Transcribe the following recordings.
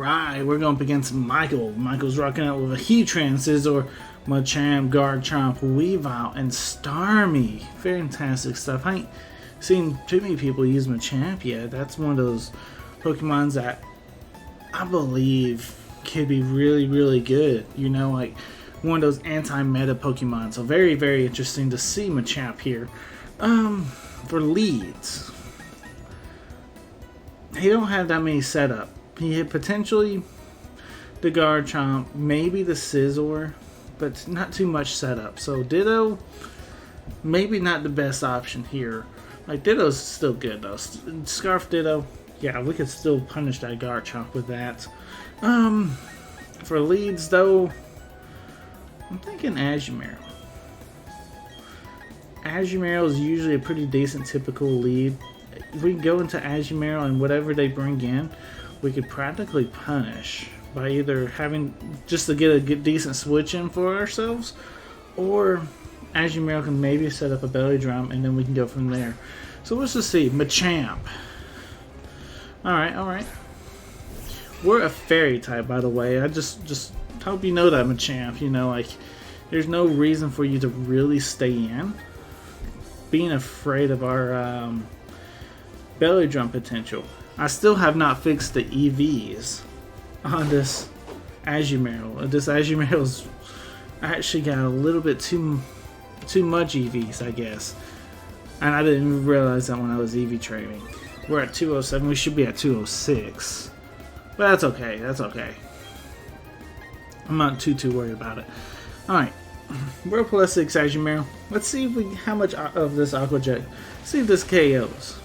Alright, we're going up against Michael. Michael's rocking out with a Heatran, Scizor, Machamp, Garchomp, Weavile, and Starmie. Fantastic stuff. I ain't seen too many people use Machamp yet. That's one of those Pokemons that I believe could be really, really good. You know, like one of those anti-meta Pokemon. So very, very interesting to see Machamp here. For leads, he don't have that many setup. He hit potentially the Garchomp, maybe the Scizor, but not too much setup. So Ditto, maybe not the best option here. Like Ditto's still good though. Scarf Ditto, yeah, we could still punish that Garchomp with that. For leads though, I'm thinking Azumarill. Azumarill is usually a pretty decent typical lead. If we can go into Azumarill and whatever they bring in, we could practically punish by either having just to get a good decent switch in for ourselves, or Azumarill can maybe set up a belly drum and then we can go from there. So let's just see. Machamp. Alright. We're a fairy type, by the way. I just hope you know that, Machamp. You know, like, there's no reason for you to really stay in being afraid of our belly drum potential. I still have not fixed the EVs on this Azumarill. This Azumarill's actually got a little bit too much EVs, I guess. And I didn't even realize that when I was EV training. We're at 207. We should be at 206. But that's okay. That's okay. I'm not too worried about it. Alright. We're a plus 6 Azumarill. Let's see if how much of this Aqua Jet. See if this KOs.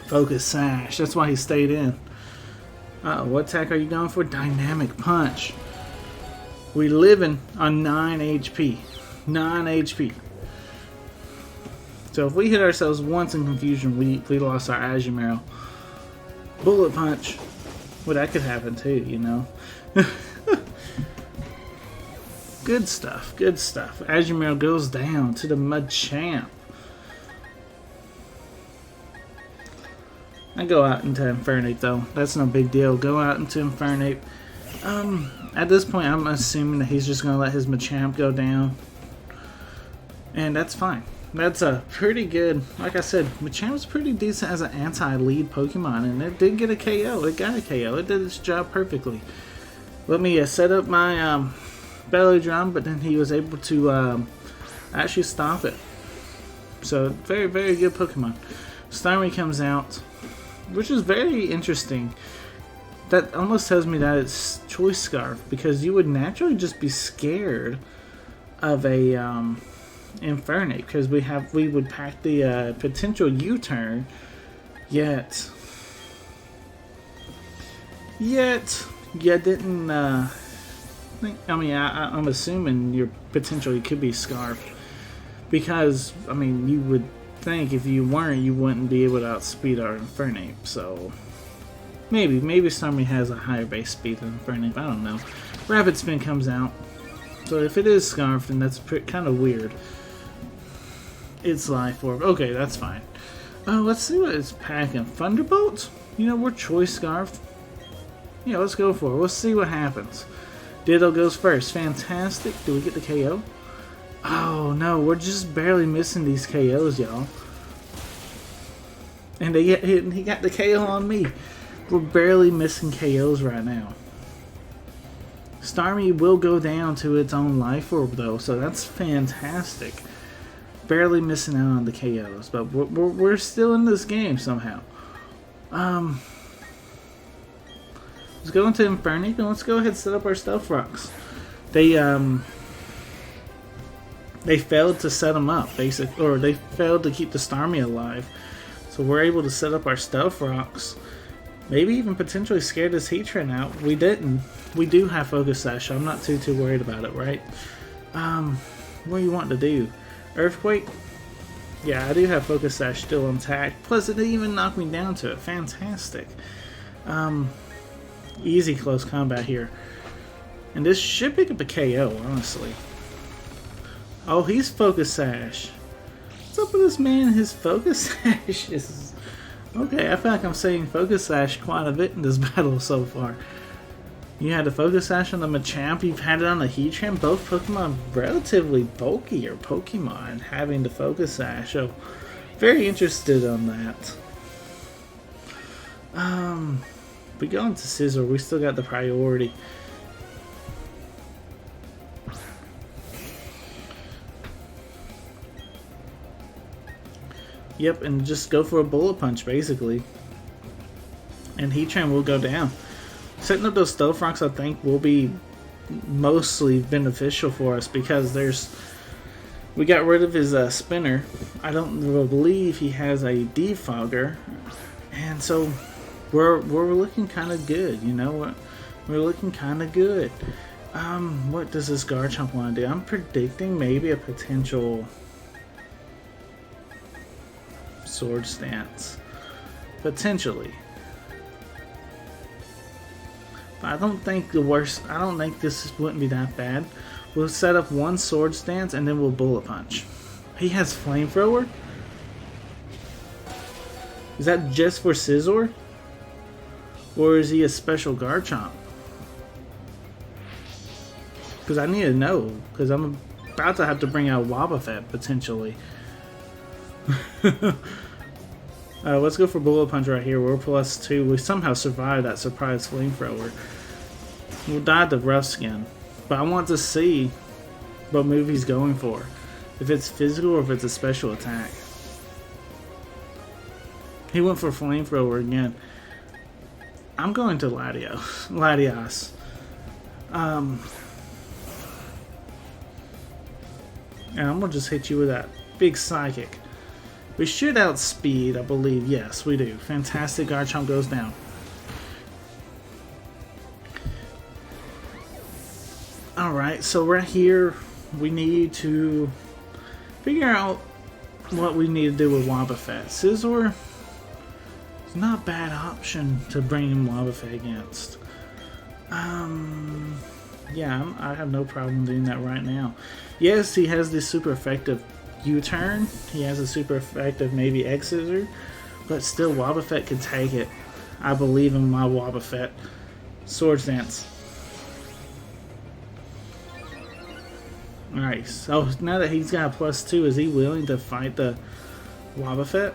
Focus Sash. That's why he stayed in. What attack are you going for? Dynamic Punch. We living on 9 HP. 9 HP. So if we hit ourselves once in confusion, we lost our Azumarill. Bullet Punch. Well, that could happen too, you know. Good stuff. Good stuff. Azumarill goes down to the Machamp. I go out into Infernape though. That's no big deal. Go out into Infernape. At this point, I'm assuming that he's just going to let his Machamp go down. And that's fine. That's a pretty good, like I said, Machamp's pretty decent as an anti-lead Pokemon. And it did get a KO. It got a KO. It did its job perfectly. Let me set up my belly drum, but then he was able to actually stop it. So, very, very good Pokemon. Starmie comes out, which is very interesting. That almost tells me that it's Choice Scarf, because you would naturally just be scared of a Infernape, because we would pack the potential U-turn, yet you didn't. I mean, I'm assuming your potentially could be Scarf, because I mean, you would think if you weren't, you wouldn't be able to outspeed our Infernape. So maybe Starmie has a higher base speed than Infernape. I don't know. Rapid Spin comes out, so if it is Scarf, then that's kind of weird. It's Life Orb. Okay, that's fine. Let's see what it's packing. Thunderbolt? You know, we're Choice Scarf. Yeah, let's go for it. Let's see what happens. Ditto goes first. Fantastic. Do we get the KO? Oh no, we're just barely missing these KOs, y'all. And he got the KO on me. We're barely missing KOs right now. Starmie will go down to its own Life Orb though, so that's fantastic. Barely missing out on the KOs, but we're still in this game somehow. Let's go into Infernape and let's go ahead and set up our Stealth Rocks. They failed to set them up, or they failed to keep the Starmie alive. So we're able to set up our Stealth Rocks. Maybe even potentially scare this Heatran out. We didn't. We do have Focus Sash, so I'm not too worried about it, right? What do you want to do? Earthquake? Yeah, I do have Focus Sash still intact. Plus, it didn't even knock me down to it. Fantastic. Easy close combat here. And this should pick up a KO, honestly. Oh, he's Focus Sash. What's up with this man? His Focus Sash is Okay, I feel like I'm saying Focus Sash quite a bit in this battle so far. You had the Focus Sash on the Machamp, you've had it on the Heatran. Both Pokemon relatively bulkier Pokemon having the Focus Sash, so very interested on that. We go into Scizor, we still got the priority. Yep, and just go for a Bullet Punch, basically. And Heatran will go down. Setting up those Stealth Rocks, I think, will be mostly beneficial for us because we got rid of his spinner. I don't believe he has a defogger. And so we're looking kind of good, you know? We're looking kind of good. What does this Garchomp want to do? I'm predicting maybe a potential Sword Stance, potentially, but I don't think this wouldn't be that bad. We'll set up one Sword Stance and then we'll Bullet Punch. He has Flamethrower. Is that just for Scizor, or is he a special Garchomp? Because I need to know, because I'm about to have to bring out Wobbuffet potentially. Let's go for Bullet Punch right here. We're +2. We somehow survived that surprise Flamethrower. We'll die to Rough Skin, but I want to see what move he's going for. If it's physical or if it's a special attack. He went for Flamethrower again. I'm going to Latias. And I'm gonna just hit you with that big Psychic. We should outspeed, I believe. Yes, we do. Fantastic. Garchomp goes down. Alright, so right here, we need to figure out what we need to do with Wobbuffet. Scizor is not a bad option to bring in Wobbuffet against. Yeah, I have no problem doing that right now. Yes, he has this super effective U-turn. He has a super effective maybe X-Scissor, but still Wobbuffet can take it. I believe in my Wobbuffet. Sword Stance. Alright, so now that he's got a +2, is he willing to fight the Wobbuffet?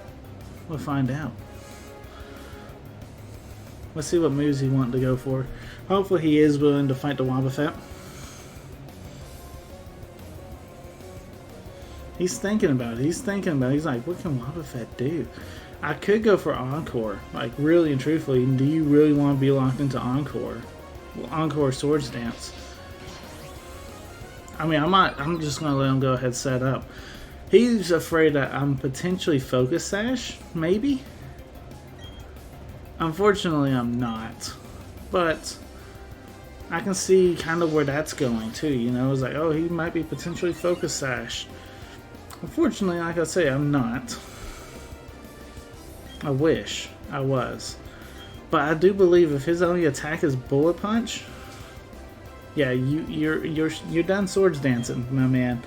We'll find out. Let's see what moves he wants to go for. Hopefully he is willing to fight the Wobbuffet. He's thinking about it. He's like, what can Wobbuffet do? I could go for Encore. Like, really and truthfully, do you really want to be locked into Encore? Well, Encore Sword Stance. I mean, I'm just going to let him go ahead and set up. He's afraid that I'm potentially Focus Sash, maybe? Unfortunately, I'm not. But I can see kind of where that's going, too. You know, it's like, oh, he might be potentially Focus Sash. Unfortunately, like I say, I'm not. I wish I was. But I do believe if his only attack is Bullet Punch, yeah, you're done Swords Dancing, my man.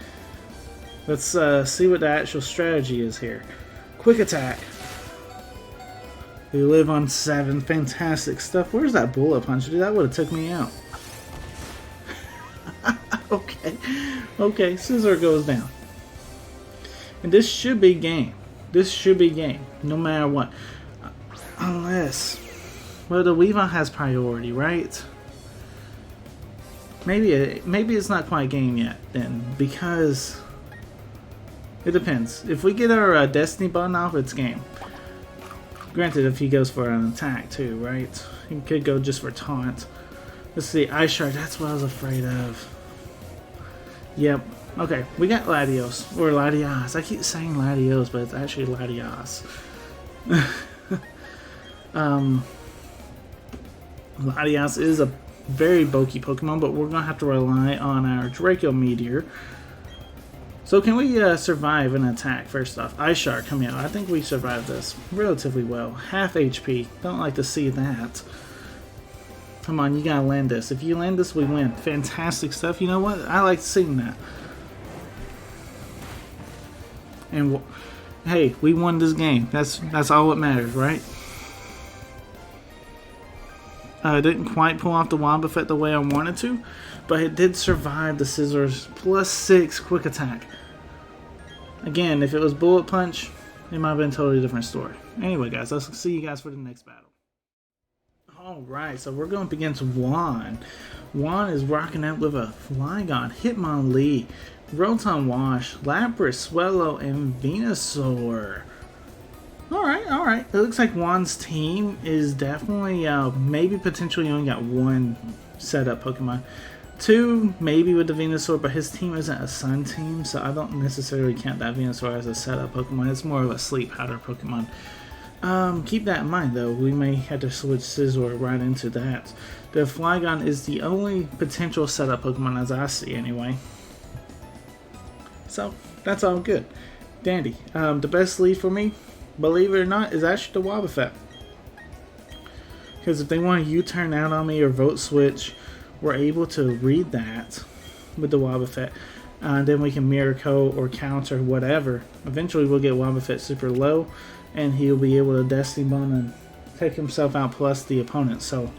Let's see what the actual strategy is here. Quick Attack. We live on 7. Fantastic stuff. Where's that Bullet Punch? Dude, that would have took me out. Okay. Okay, Scizor goes down. And this should be game. This should be game, no matter what. Unless, well, the Weavile has priority, right? Maybe it's not quite game yet then, because it depends. If we get our Destiny button off, it's game. Granted, if he goes for an attack too, right? He could go just for taunt. Let's see, Ice Shark. That's what I was afraid of. Yep. Okay, we got Latios, or Latias. I keep saying Latios, but it's actually Latias. Latias is a very bulky Pokemon, but we're going to have to rely on our Draco Meteor. So can we survive an attack, first off? Ice Shark coming out. I think we survived this relatively well. Half HP. Don't like to see that. Come on, you got to land this. If you land this, we win. Fantastic stuff. You know what? I like seeing that. And hey, we won this game. That's all that matters, right? I didn't quite pull off the Wobbuffet the way I wanted to, but it did survive the Scizor's +6 quick attack. Again, if it was Bullet Punch, it might have been a totally different story. Anyway, guys, let's see you guys for the next battle. Alright, so we're going up against Juan. Juan is rocking out with a Flygon, Hitmonlee, Rotom Wash, Lapras, Swellow, and Venusaur. Alright. It looks like Juan's team is definitely, maybe potentially only got one setup Pokemon. Two, maybe with the Venusaur, but his team isn't a Sun team, so I don't necessarily count that Venusaur as a setup Pokemon. It's more of a sleep powder Pokemon. Keep that in mind, though. We may have to switch Scizor right into that. The Flygon is the only potential setup Pokemon as I see, anyway. So, that's all good. Dandy. The best lead for me, believe it or not, is actually the Wobbuffet. Because if they want to U-turn out on me or vote switch, we're able to read that with the Wobbuffet. Then we can Mirror Coat or counter whatever. Eventually we'll get Wobbuffet super low, and he'll be able to Destiny Bond and take himself out plus the opponent. So,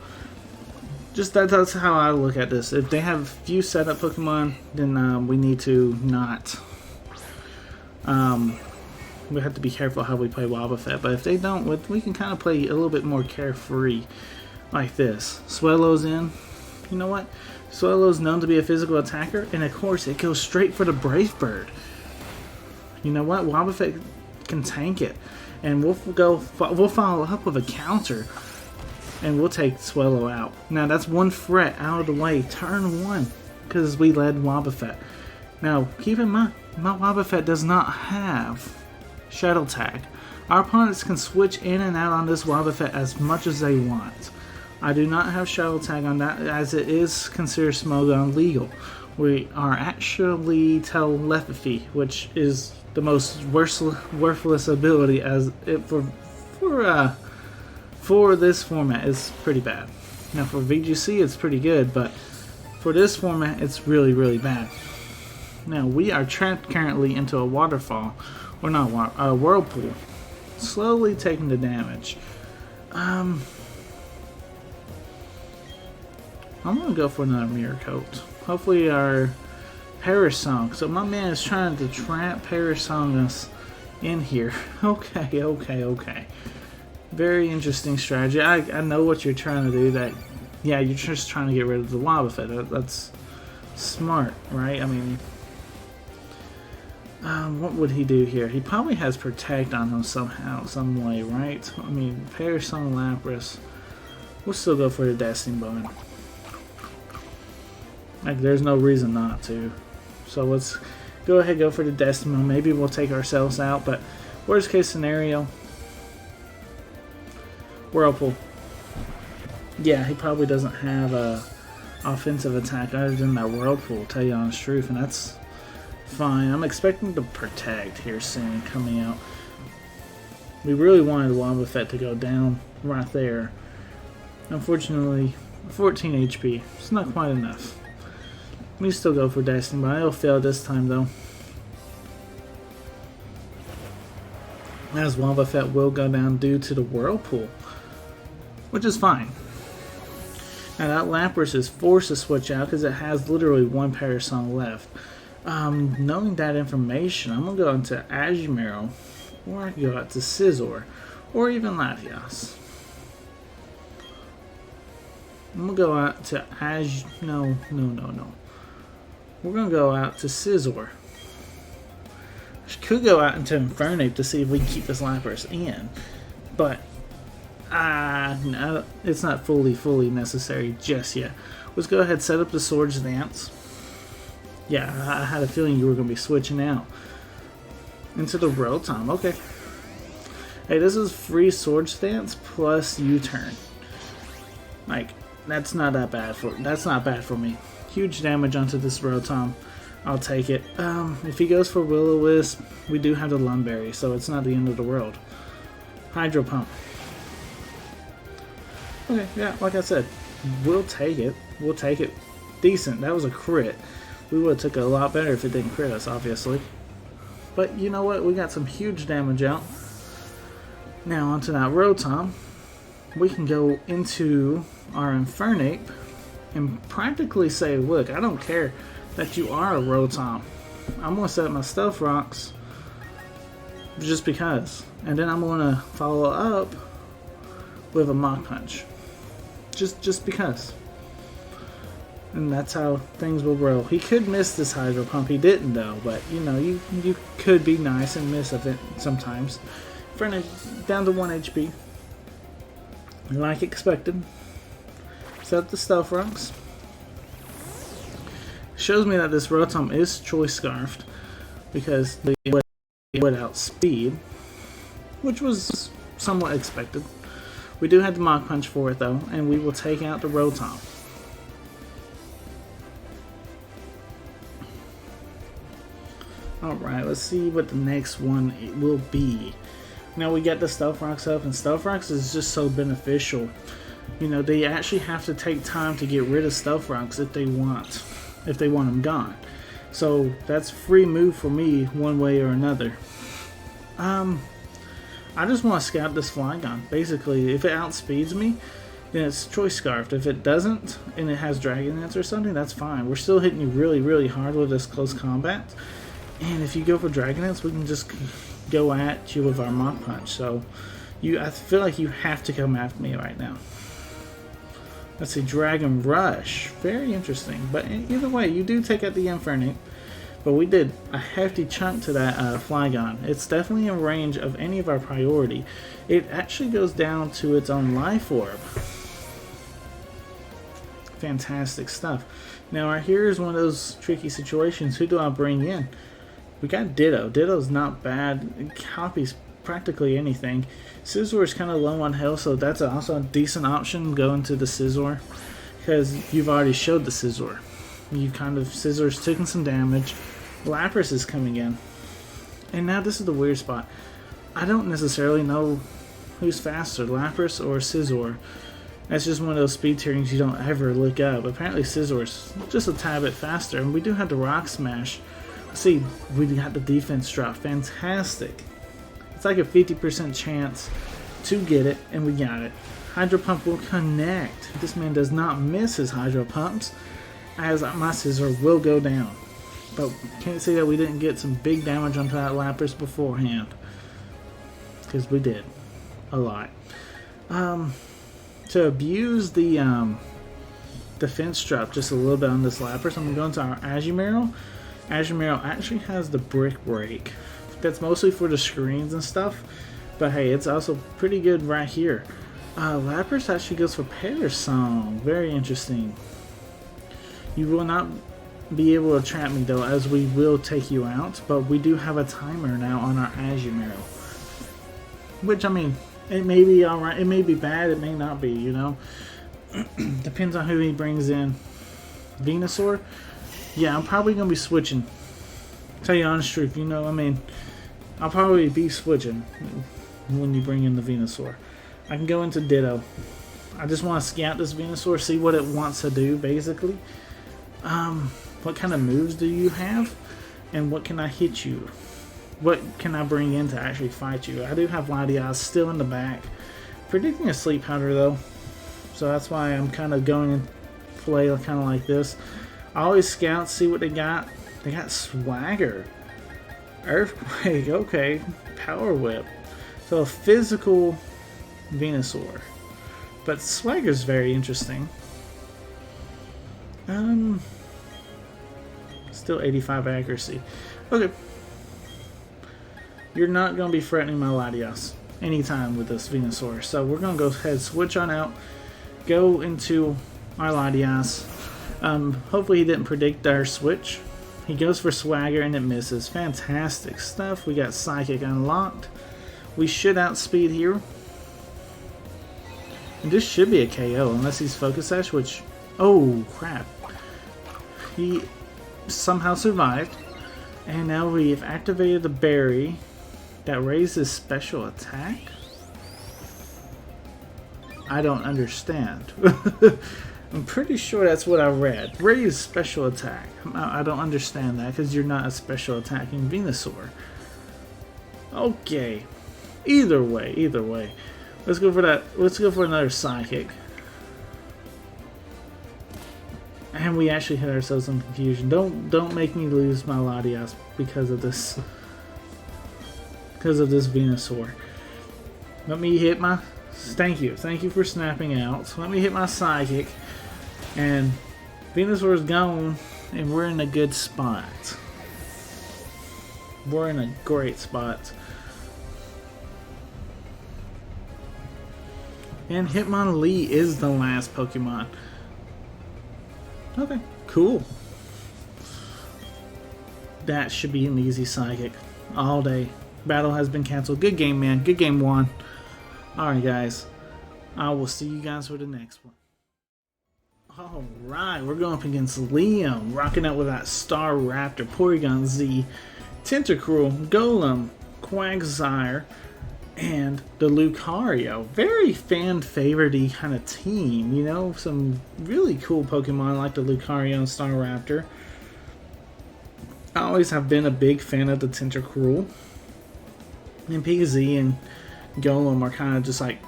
just that's how I look at this. If they have few setup Pokemon, then we need to not... we have to be careful how we play Wobbuffet. But if they don't, we can kind of play a little bit more carefree like this. Swellow's in. You know what? Swellow's known to be a physical attacker, and of course it goes straight for the Brave Bird. You know what? Wobbuffet can tank it, and we'll follow up with a counter, and we'll take Swellow out. Now that's one threat out of the way. Turn one, because we led Wobbuffet. Now keep in mind, my Wobbuffet does not have Shadow Tag. Our opponents can switch in and out on this Wobbuffet as much as they want. I do not have Shadow Tag on that, as it is considered Smogon legal. We are actually Telepathy, which is the most worthless ability as it for this format is pretty bad. Now for VGC it's pretty good, but for this format it's really, really bad. Now we are trapped currently into a waterfall, or not a whirlpool, slowly taking the damage. I'm gonna go for another Mirror Coat. Hopefully our Perish Song. So my man is trying to trap Perish Song us in here. Okay. Very interesting strategy. I know what you're trying to do. Yeah, you're just trying to get rid of the Wobbuffet. That's smart, right? I mean, what would he do here? He probably has Protect on him somehow, some way, right? I mean, Perish Song, Lapras. We'll still go for the Destiny Bond. Like, there's no reason not to. So let's go ahead and go for the Destiny Bond. Maybe we'll take ourselves out, but worst case scenario, Whirlpool. Yeah, he probably doesn't have a offensive attack other than that Whirlpool, tell you honest truth, and that's fine. I'm expecting to Protect here soon coming out. We really wanted Wobbuffet to go down right there. Unfortunately, 14 HP. It's not quite enough. We still go for Destiny, but it'll fail this time though. As Wobbuffet will go down due to the Whirlpool, which is fine. Now that Lapras is forced to switch out because it has literally one Perish Song left. Knowing that information, I'm going to go into Azumarill, or I can go out to Scizor, or even Latias. I'm going to go out to No. We're going to go out to Scizor. I could go out into Infernape to see if we can keep this Lapras in, but no, it's not fully necessary just yet. Let's go ahead and set up the Swords Dance. Yeah, I had a feeling you were going to be switching out into the Rotom. Okay. Hey, this is free Swords Dance plus U-turn. Like, that's not bad for me. Huge damage onto this Rotom. I'll take it. If he goes for Will-O-Wisp, we do have the Lum Berry, so it's not the end of the world. Hydro Pump. Okay, yeah, like I said, we'll take it. We'll take it. Decent. That was a crit. We would have took it a lot better if it didn't crit us, obviously. But you know what? We got some huge damage out. Now onto that Rotom. We can go into our Infernape and practically say, look, I don't care that you are a Rotom. I'm going to set my Stealth Rocks just because. And then I'm going to follow up with a Mach Punch. Just because. And that's how things will roll. He could miss this Hydro Pump. He didn't though, but you know, you could be nice and miss of it sometimes. Infernape down to 1 HP. Like expected. Set up the Stealth Rocks. Shows me that this Rotom is Choice Scarfed because they would outspeed, which was somewhat expected. We do have the Mach Punch for it though, and we will take out the Rotom. Alright, let's see what the next one will be. Now we get the Stealth Rocks up, and Stealth Rocks is just so beneficial. You know, they actually have to take time to get rid of Stealth Rocks if they want them gone. So that's free move for me one way or another. I just want to scout this Flygon. Basically, if it outspeeds me, then it's Choice Scarfed. If it doesn't, and it has Dragon Dance or something, that's fine. We're still hitting you really, really hard with this close combat. And if you go for Dragon Dance, we can just go at you with our Mach Punch. So, I feel like you have to come after me right now. Let's see, Dragon Rush. Very interesting. But either way, you do take out the Infernape. But we did a hefty chunk to that Flygon. It's definitely in range of any of our priority. It actually goes down to its own Life Orb. Fantastic stuff. Now right here is one of those tricky situations. Who do I bring in? We got Ditto. Ditto's not bad. It copies practically anything. Scizor is kind of low on health, so that's also a decent option going to the Scizor. Because you've already showed the Scizor. Scizor's taking some damage. Lapras is coming in. And now this is the weird spot. I don't necessarily know who's faster, Lapras or Scizor. That's just one of those speed tierings you don't ever look up. Apparently Scizor's just a tad bit faster. And we do have the Rock Smash. See, we got the defense drop. Fantastic. It's like a 50% chance to get it, and we got it. Hydro Pump will connect. This man does not miss his Hydro Pumps, as my Scizor will go down. But can't say that we didn't get some big damage onto that Lapras beforehand. Because we did. A lot. To abuse the defense drop just a little bit on this Lapras, I'm going to our Azumarill. Azumarill actually has the Brick Break. That's mostly for the screens and stuff. But hey, it's also pretty good right here. Lapras actually goes for Pear Song. Very interesting. You will not be able to trap me though, as we will take you out. But we do have a timer now on our Azumarill. Which, I mean, it may be alright. It may be bad. It may not be, you know. Depends on who he brings in. Venusaur? Yeah, I'm probably going to be switching. Tell you honest truth, you know, I mean, I'll probably be switching when you bring in the Venusaur. I can go into Ditto. I just want to scout this Venusaur, see what it wants to do, basically. What kind of moves do you have? And what can I hit you? What can I bring in to actually fight you? I do have Latias still in the back. Predicting a Sleep Powder, though. So that's why I'm kind of going and play kind of like this. I always scout, see what they got. They got Swagger. Earthquake, okay. Power Whip. So a physical Venusaur. But Swagger's very interesting. Still 85 accuracy. Okay. You're not going to be threatening my Latias anytime with this Venusaur. So we're going to go ahead and switch on out. Go into our Latias. Hopefully he didn't predict our switch. He goes for Swagger and it misses. Fantastic stuff. We got Psychic unlocked. We should outspeed here. And this should be a KO unless he's Focus Sash, which... Oh, crap. He somehow survived. And now we've activated the berry that raises special attack? I don't understand. I'm pretty sure that's what I read. Raise special attack. I don't understand that because you're not a special attacking Venusaur. Okay. Either way, either way. Let's go for that. Let's go for another Psychic. And we actually hit ourselves in confusion. Don't make me lose my Latias because of this. Because of this Venusaur. Let me hit my... Thank you for snapping out. So let me hit my Psychic. And Venusaur's gone. And we're in a good spot. We're in a great spot. And Hitmonlee is the last Pokemon. Okay, cool. That should be an easy Psychic. All day. Battle has been canceled. Good game, man. Good game, won. Alright, guys. I will see you guys for the next one. Alright, we're going up against Liam. Rocking out with that Star Raptor, Porygon Z, Tentacruel, Golem, Quagsire, and the Lucario. Very fan-favorite-y kind of team, you know? Some really cool Pokemon like the Lucario and Star Raptor. I always have been a big fan of the Tentacruel. And PZ and Golem are kind of just like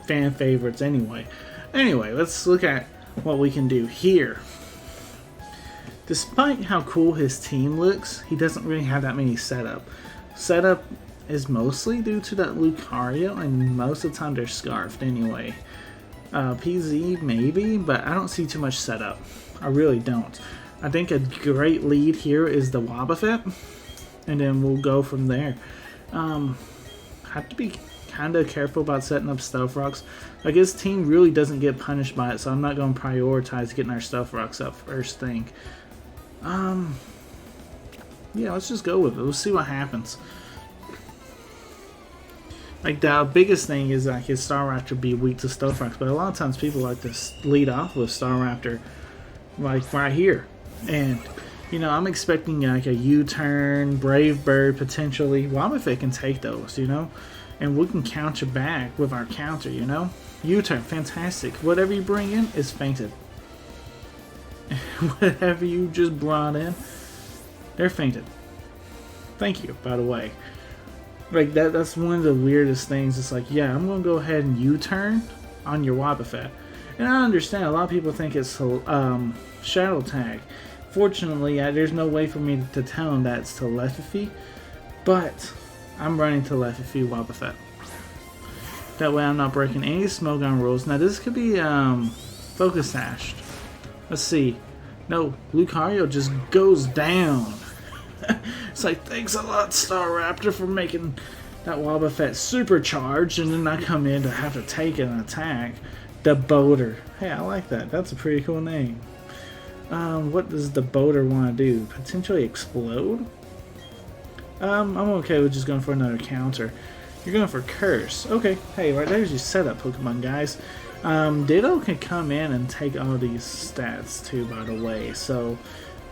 fan favorites anyway. Anyway, let's look at what we can do here. Despite how cool his team looks, he doesn't really have that many setup. Setup is mostly due to that Lucario, and most of the time they're scarfed anyway. PZ maybe, but I don't see too much setup. I really don't. I think a great lead here is the Wobbuffet, and then we'll go from there. Have to be kind of careful about setting up Stealth Rocks. Like, his team really doesn't get punished by it, so I'm not going to prioritize getting our Stealth Rocks up first thing. Yeah, let's just go with it. Let's see what happens. Like, the biggest thing is like his Star Raptor be weak to Stealth Rocks, but a lot of times people like to lead off with Star Raptor, like right here. And, you know, I'm expecting like a U-turn, Brave Bird potentially. Wobbuffet can take those, you know, and we can counter back with our counter, you know. U-turn, fantastic. Whatever you bring in is fainted. Whatever you just brought in, they're fainted. Thank you, by the way. Like, that's one of the weirdest things. It's like, yeah, I'm going to go ahead and U-turn on your Wobbuffet. And I understand, a lot of people think it's Shadow Tag. Fortunately, there's no way for me to tell them that it's Telepathy. But I'm running Telepathy Wobbuffet. That way I'm not breaking any Smogon rules. Now, this could be Focus Sashed. Let's see. No, Lucario just goes down. It's like, thanks a lot, Star Raptor, for making that Wobbuffet supercharged, and then I come in to have to take an attack. The Boater. Hey, I like that. That's a pretty cool name. What does the Boater want to do? Potentially explode? I'm okay with just going for another counter. You're going for Curse. Okay, hey, right there's your setup, Pokemon, guys. Ditto can come in and take all these stats too, by the way. So,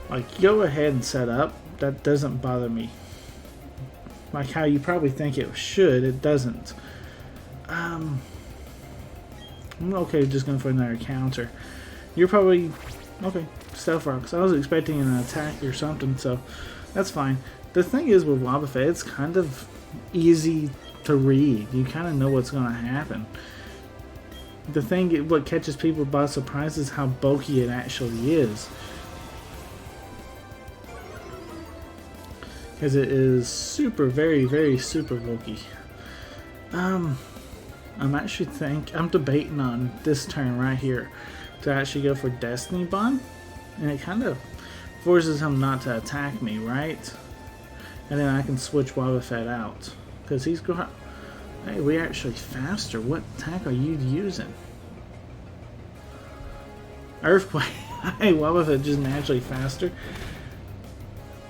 like, go ahead and set up. That doesn't bother me. Like how you probably think it should, it doesn't. I'm okay just going for another counter. You're probably... Okay, Stealth Rocks. I was expecting an attack or something, so that's fine. The thing is with Wobbuffet, it's kind of easy to read. You kind of know what's going to happen. The thing, what catches people by surprise is how bulky it actually is. Because it is super, very, very super bulky. I'm debating on this turn right here to actually go for Destiny Bond, and it kind of forces him not to attack me, right? And then I can switch Wobbuffet out because he's going. Hey, we actually faster. What attack are you using? Earthquake. Hey, Wobbuffet just naturally faster.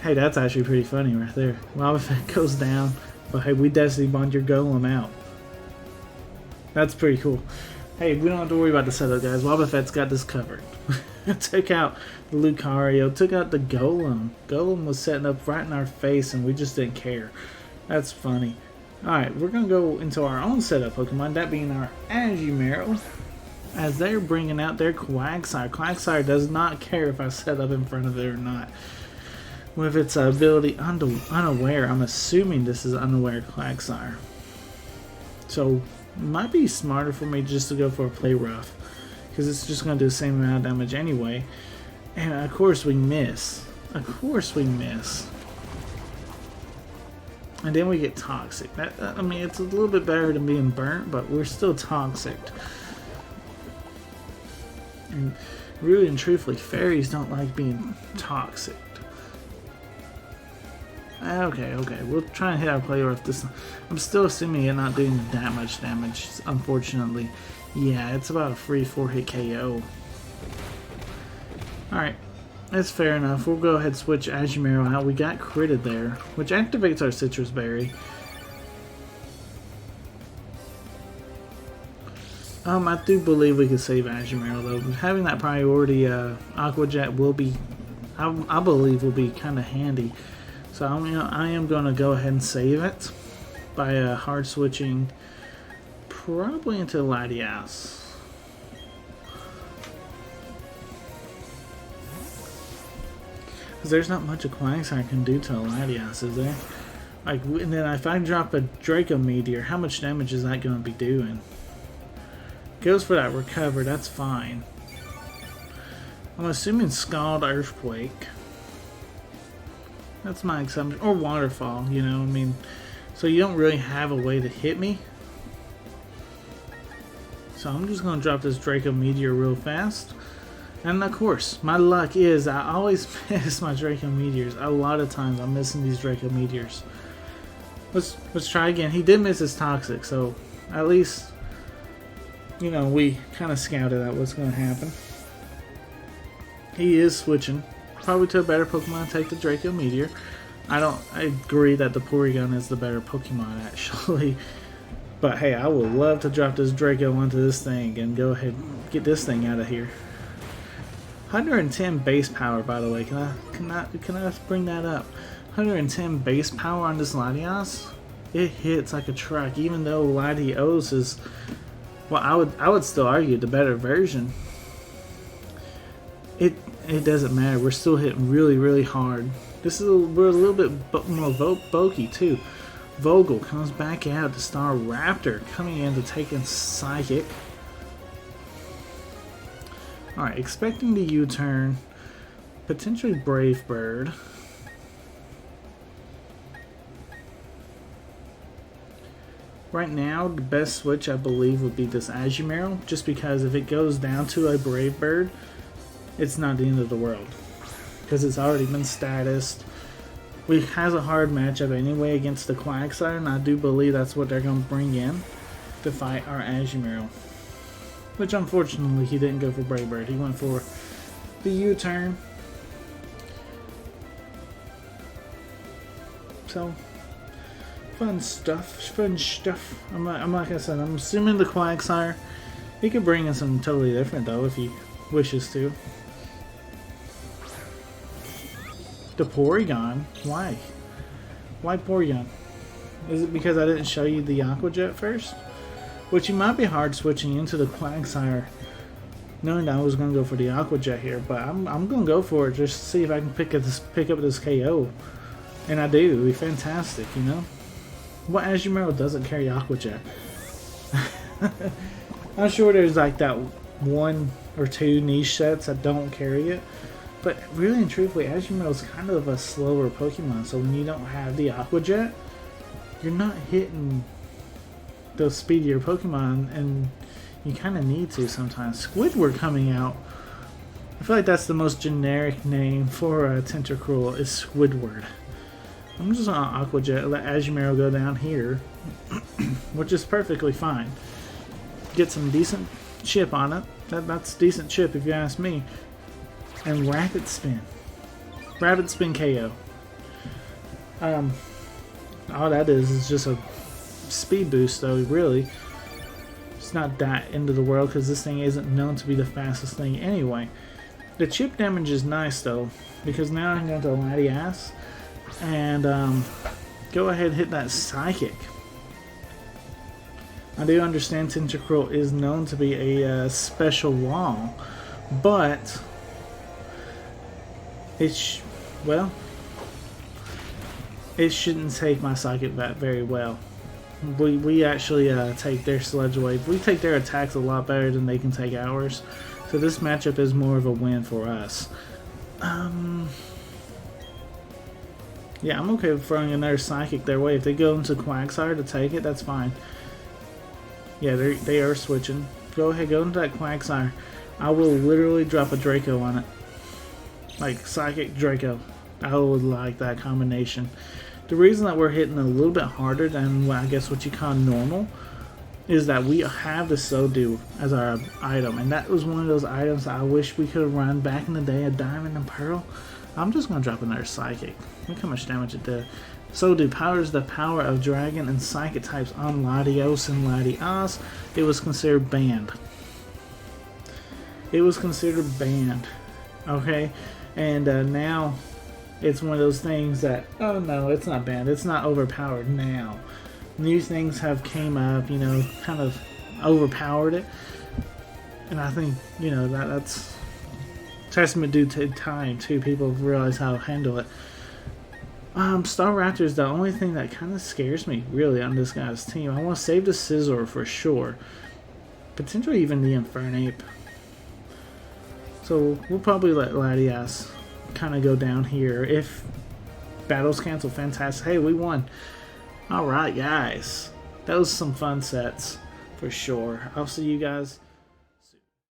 Hey, that's actually pretty funny right there. Wobbuffet goes down, but hey, we Destiny Bond your Golem out. That's pretty cool. Hey, we don't have to worry about the setup, guys. Wobbuffet's got this covered. Took out the Lucario, took out the Golem. Golem was setting up right in our face, and we just didn't care. That's funny. Alright, we're going to go into our own setup Pokemon, that being our Azumarill, as they're bringing out their Quagsire. Quagsire does not care if I set up in front of it or not. with its ability Unaware. I'm assuming this is Unaware Quagsire. So it might be smarter for me just to go for a Play Rough, because it's just going to do the same amount of damage anyway. And of course we miss. Of course we miss. And then we get Toxic. I mean, it's a little bit better than being burnt, but we're still Toxic. And really and truthfully, fairies don't like being toxic. Okay, we'll try and hit our Play Rough this time. I'm still assuming you're not doing that much damage, unfortunately. Yeah, it's about a free 4-hit KO. Alright, that's fair enough. We'll go ahead and switch Azumarill out. We got critted there, which activates our Sitrus Berry. I do believe we can save Azumarill though. Having that priority Aqua Jet will be, I believe, will be kind of handy. So I am going to go ahead and save it by hard switching probably into Latias. Because there's not much a Quagsire can do to a Latias, is there? Like, and then if I drop a Draco Meteor, how much damage is that going to be doing? Goes for that recover, that's fine. I'm assuming Scald Earthquake. That's my assumption. Or Waterfall, you know, I mean. So you don't really have a way to hit me. So I'm just going to drop this Draco Meteor real fast. And of course, my luck is I always miss my Draco Meteors. A lot of times I'm missing these Draco Meteors. Let's try again. He did miss his Toxic, so at least, you know, we kind of scouted out what's going to happen. He is switching. Probably to a better Pokemon, take the Draco Meteor. I agree that the Porygon is the better Pokemon, actually. But hey, I would love to drop this Draco onto this thing and go ahead and get this thing out of here. 110 base power, by the way. Can I bring that up? 110 base power on this Latias? It hits like a truck, even though Latios is, well, I would still argue the better version. It doesn't matter. We're still hitting really, really hard. We're a little bit more bulky too. Vogel comes back out to Star Raptor, coming in to take in Psychic. Alright, expecting the U-turn. Potentially Brave Bird. Right now, the best switch I believe would be this Azumarill, just because if it goes down to a Brave Bird, it's not the end of the world. Because it's already been statused. We has a hard matchup anyway against the Quagsire, and I do believe that's what they're going to bring in to fight our Azumarill. Which unfortunately he didn't go for Brave Bird. He went for the U-turn. So fun stuff. I'm like I said, I'm assuming the Quagsire. He could bring in something totally different though if he wishes to. The Porygon? Why? Why Porygon? Is it because I didn't show you the Aqua Jet first? Which you might be hard switching into the Quagsire, knowing that I was going to go for the Aqua Jet here, but I'm going to go for it just to see if I can pick up this KO. And I do. It'd be fantastic, you know? What Azumarill doesn't carry Aqua Jet? I'm sure there's like that 1 or 2 niche sets that don't carry it. But really and truthfully, Azumarill is kind of a slower Pokemon, so when you don't have the Aqua Jet, you're not hitting those speedier Pokemon, and you kind of need to sometimes. Squidward coming out. I feel like that's the most generic name for a Tentacruel is Squidward. I'm just on Aqua Jet, let Azumarill go down here, which is perfectly fine. Get some decent chip on it. That's decent chip if you ask me. And Rapid Spin. Rapid Spin KO. All that is just a speed boost though, really. It's not that end of the world because this thing isn't known to be the fastest thing anyway. The chip damage is nice though, because now I'm going to Latias and go ahead and hit that Psychic. I do understand Tentacruel is known to be a special wall, but it's, well, it shouldn't take my Psychic Bat very well. We actually take their Sludge Wave. We take their attacks a lot better than they can take ours. So this matchup is more of a win for us. Yeah, I'm okay with throwing another Psychic their way. If they go into Quagsire to take it, that's fine. Yeah, they are switching. Go ahead, go into that Quagsire. I will literally drop a Draco on it. Like, Psychic Draco. I would like that combination. The reason that we're hitting a little bit harder than I guess what you call normal is that we have the Sodu as our item, and that was one of those items that I wish we could have run back in the day, a Diamond and Pearl. I'm just going to drop another Psychic. Look how much damage it did. Sodu powers the power of Dragon and Psychic types on Latios and Latias. It was considered banned. It was considered banned. Okay? And now it's one of those things that, oh no, it's not banned. It's not overpowered now. New things have came up, you know, kind of overpowered it. And I think, you know, that's testament due to time too. People realize how to handle it. Staraptor is the only thing that kind of scares me, really, on this guy's team. I want to save the Scizor for sure. Potentially even the Infernape. So we'll probably let Latias kind of go down here. If battles cancel, fantastic. Hey, we won. Alright, guys. That was some fun sets, for sure. I'll see you guys